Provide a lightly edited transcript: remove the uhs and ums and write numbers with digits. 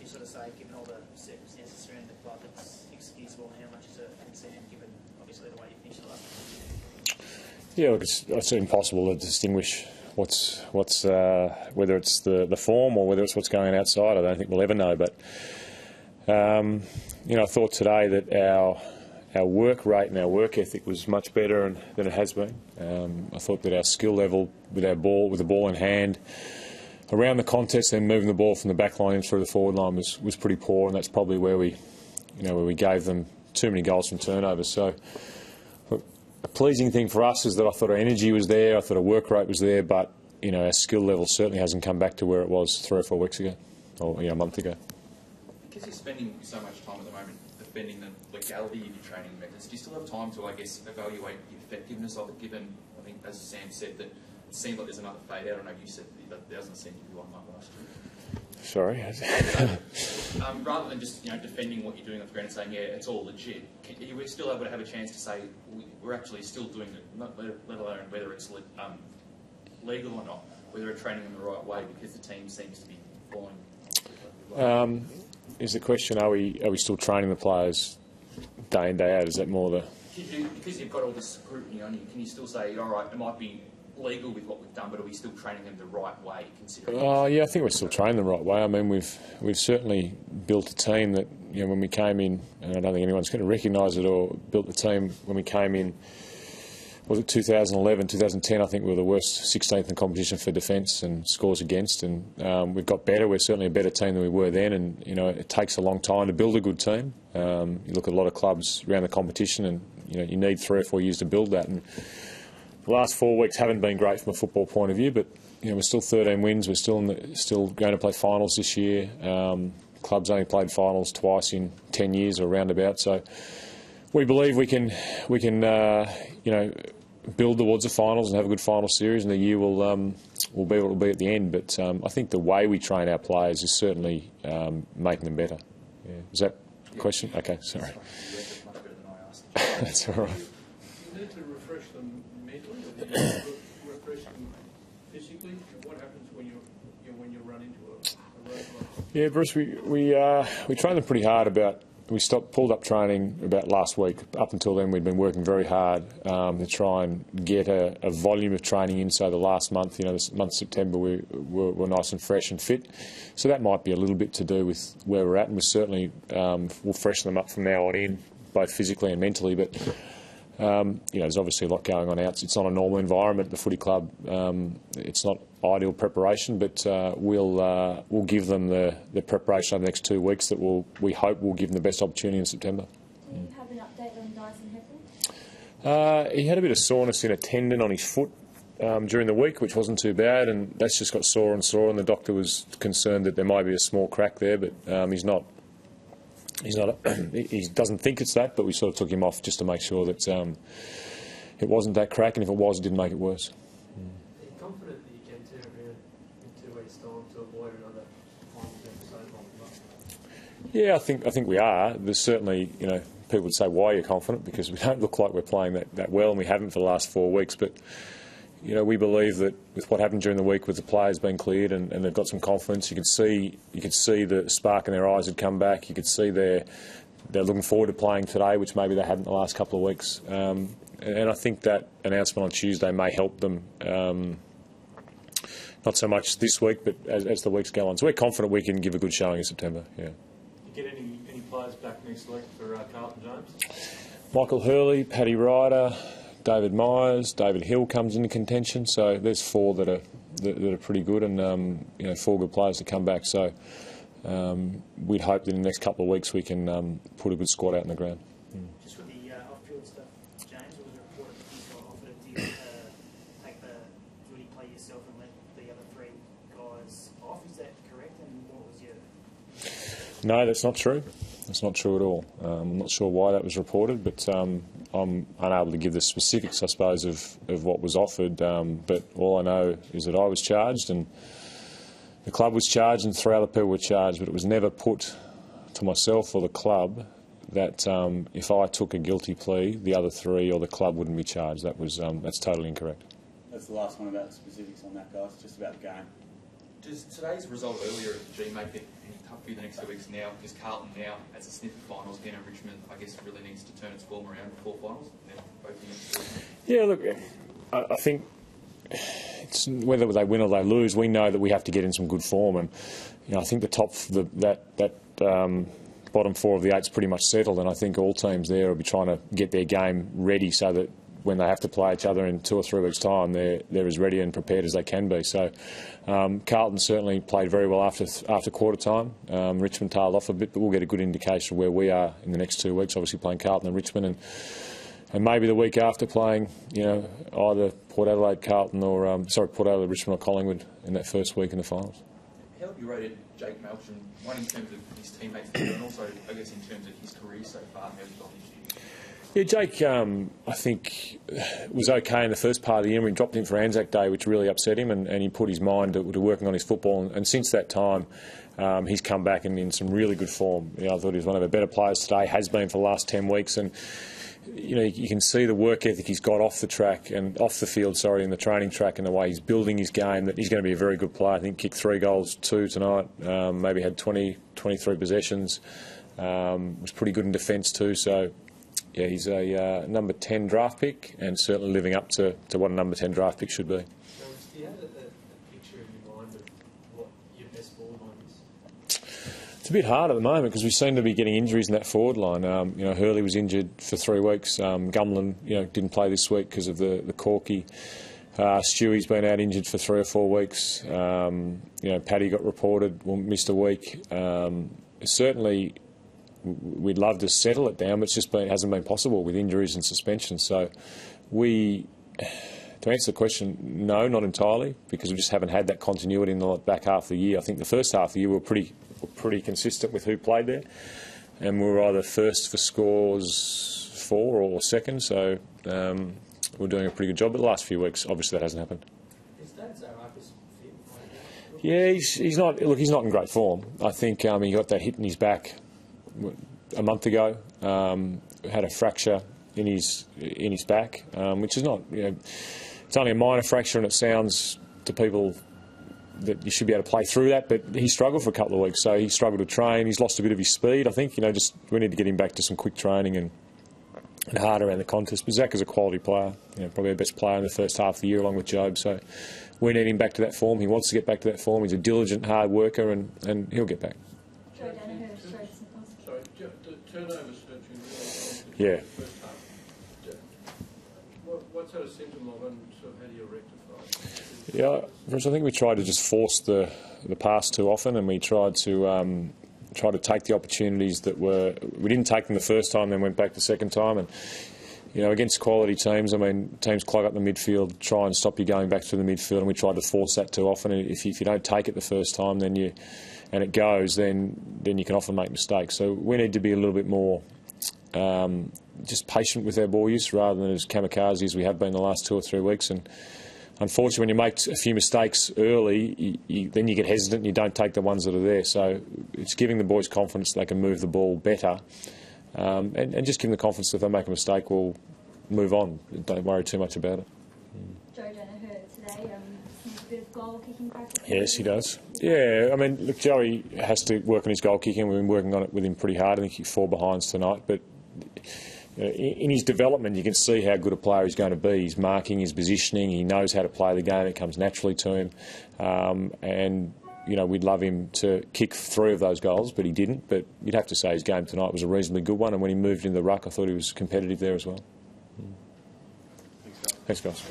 you sort of say, given all the circumstances surrounding the club, it's excusable, and how much is a concern given obviously the way you finished the last game? Yeah, look, it's impossible to distinguish whether it's the form or whether it's what's going on outside. I don't think we'll ever know. But I thought today that our work rate and our work ethic was much better than it has been. I thought that our skill level with the ball in hand, around the contest and moving the ball from the back line through the forward line was pretty poor, and that's probably where we gave them too many goals from turnovers. So a pleasing thing for us is that I thought our energy was there, I thought our work rate was there, but our skill level certainly hasn't come back to where it was 3 or 4 weeks ago, or a month ago. Because you're spending so much time at the moment defending the legality of your training methods, do you still have time to, evaluate the effectiveness of it, given, I think, as Sam said, that it seems like there's another fade out? I know you said that there doesn't seem to be one like last year. Sorry? Rather than just defending what you're doing on the ground and saying, yeah, it's all legit, are you still able to have a chance to say, we're actually still doing it, let alone whether it's legal or not, whether we're training in the right way, because the team seems to be following? Is the question, are we still training the players day in, day out? Is that more the... Because you've got all this scrutiny on you, can you still say, all right, it might be legal with what we've done, but are we still training them the right way, considering? Yeah, I think we're still training the right way. I mean, we've certainly built a team that, when we came in, and I don't think anyone's going to recognise it, or built the team when we came in, was it 2011, 2010, I think we were the worst 16th in the competition for defence and scores against, and we've got better. We're certainly a better team than we were then, and it takes a long time to build a good team. You look at a lot of clubs around the competition, and you need 3 or 4 years to build that. And the last 4 weeks haven't been great from a football point of view, but we're still 13 wins. We're still going to play finals this year. Club's only played finals twice in 10 years or roundabout, so we believe we can build towards the finals and have a good final series, and the year will be what it will be at the end. But I think the way we train our players is certainly making them better. Yeah. Is that a question? Okay, sorry. That's all right. Do you need to refresh them mentally, or do you need to refresh them physically? What happens when you run into a roadblock? Yeah, Bruce, we train them pretty hard. We pulled up training about last week. Up until then, we'd been working very hard to try and get a volume of training in. So the last month, this month of September, we're nice and fresh and fit. So that might be a little bit to do with where we're at, and we certainly will freshen them up from now on in, both physically and mentally. But there's obviously a lot going on out. It's not a normal environment, the footy club. It's not ideal preparation, but we'll give them the preparation over the next 2 weeks that we hope will give them the best opportunity in September. Do you have an update on Dyson Headley? He had a bit of soreness in a tendon on his foot during the week, which wasn't too bad, and that's just got sore and sore, and the doctor was concerned that there might be a small crack there, but he's not. He doesn't think it's that, but we sort of took him off just to make sure that it wasn't that crack, and if it was, it didn't make it worse. Are you confident that you can turn around in 2 weeks' time to avoid another finals episode like that? Yeah, I think we are. There's certainly, people would say, why are you confident? Because we don't look like we're playing that well, and we haven't for the last 4 weeks. But, we believe that with what happened during the week with the players being cleared and they've got some confidence, you could see the spark in their eyes had come back. You could see they're looking forward to playing today, which maybe they hadn't the last couple of weeks. And I think that announcement on Tuesday may help them. Not so much this week, but as the weeks go on. So we're confident we can give a good showing in September. Yeah. You get any players back next week for Carlton James? Michael Hurley, Paddy Ryder, David Myers, David Hill comes into contention. So there's 4 that are pretty good, and 4 good players to come back. So we'd hope that in the next couple of weeks we can put a good squad out on the ground. Just with the off-field stuff, James, was it reported that you got offered a deal to take the duty play yourself and let the other 3 guys off? Is that correct? And what was your... No, that's not true. That's not true at all. I'm not sure why that was reported, but I'm unable to give the specifics, I suppose, of what was offered. But all I know is that I was charged, and the club was charged, and 3 other people were charged. But it was never put to myself or the club that if I took a guilty plea, the other 3 or the club wouldn't be charged. That's totally incorrect. That's the last one about the specifics on that, guys. Just about the game. Does today's result earlier at the G make it any tougher for you the next 2 weeks now? Because Carlton now, as a sniff of finals, again at Richmond, I guess really needs to turn its form around before finals. And both the next season. Yeah, look, I think it's whether they win or they lose, we know that we have to get in some good form, and I think that bottom four of the eight's pretty much settled, and I think all teams there will be trying to get their game ready so that when they have to play each other in 2 or 3 weeks' time, they're as ready and prepared as they can be. So Carlton certainly played very well after quarter time. Richmond tailed off a bit, but we'll get a good indication of where we are in the next 2 weeks. Obviously playing Carlton and Richmond, and maybe the week after playing, either Port Adelaide, Carlton, or Port Adelaide, Richmond, or Collingwood in that first week in the finals. How have you rated Jake Malcolm, one in terms of his teammates, and also, I guess, in terms of his career so far? How have you gone this year? Yeah, Jake, I think, was okay in the first part of the year. We dropped him for Anzac Day, which really upset him, and he put his mind to working on his football. And since that time, he's come back in some really good form. I thought he was one of our better players today, has been for the last 10 weeks. And you can see the work ethic he's got off the track and off the field, in the training track, and the way he's building his game, that he's going to be a very good player. I think kicked 3 goals, 2 tonight, maybe had 23 possessions, was pretty good in defence too. So, yeah, he's a number 10 draft pick, and certainly living up to what a number 10 draft pick should be. So, do you have a picture in your mind of what your best forward line is? It's a bit hard at the moment because we seem to be getting injuries in that forward line. Hurley was injured for 3 weeks. Gumlin, didn't play this week because of the corky. Stewie's been out injured for 3 or 4 weeks. Paddy got reported, missed a week. Certainly, we'd love to settle it down, but it hasn't been possible with injuries and suspension. So to answer the question, no, not entirely, because we just haven't had that continuity in the back half of the year. I think the first half of the year we were pretty consistent with who played there, and we were either first for scores 4 or second, so we're doing a pretty good job. But the last few weeks, obviously, that hasn't happened. Yeah, he's not in great form. I think he got that hit in his back a month ago. Had a fracture in his back, which is not. It's only a minor fracture, and it sounds to people that you should be able to play through that. But he struggled for a couple of weeks, so he struggled to train. He's lost a bit of his speed. I think we need to get him back to some quick training and hard around the contest. But Zach is a quality player, probably our best player in the first half of the year, along with Job. So we need him back to that form. He wants to get back to that form. He's a diligent, hard worker, and he'll get back. Sorry, the turnovers hurt you Yeah. the first half. What's that a symptom of, and sort of how do you rectify it? Yeah, first I think we tried to just force the pass too often, and we tried to take the opportunities that were. We didn't take them the first time, then went back the second time, and against quality teams, teams clog up the midfield, try and stop you going back to the midfield, and we tried to force that too often. And if you don't take it the first time, then it goes, then you can often make mistakes. So we need to be a little bit more just patient with our ball use rather than as kamikaze as we have been the last 2 or 3 weeks. And unfortunately, when you make a few mistakes early, then you get hesitant and you don't take the ones that are there. So it's giving the boys confidence they can move the ball better, and just give them the confidence that if they make a mistake, we'll move on. Don't worry too much about it. Joe Danaher today, a bit of goal kicking practice. Yes, he does. Yeah, look, Joey has to work on his goal kicking. We've been working on it with him pretty hard. I think he kicked 4 behinds tonight, but in his development, you can see how good a player he's going to be. His marking, his positioning, he knows how to play the game. It comes naturally to him. And we'd love him to kick 3 of those goals, but he didn't. But you'd have to say his game tonight was a reasonably good one. And when he moved into the ruck, I thought he was competitive there as well. Thanks, guys.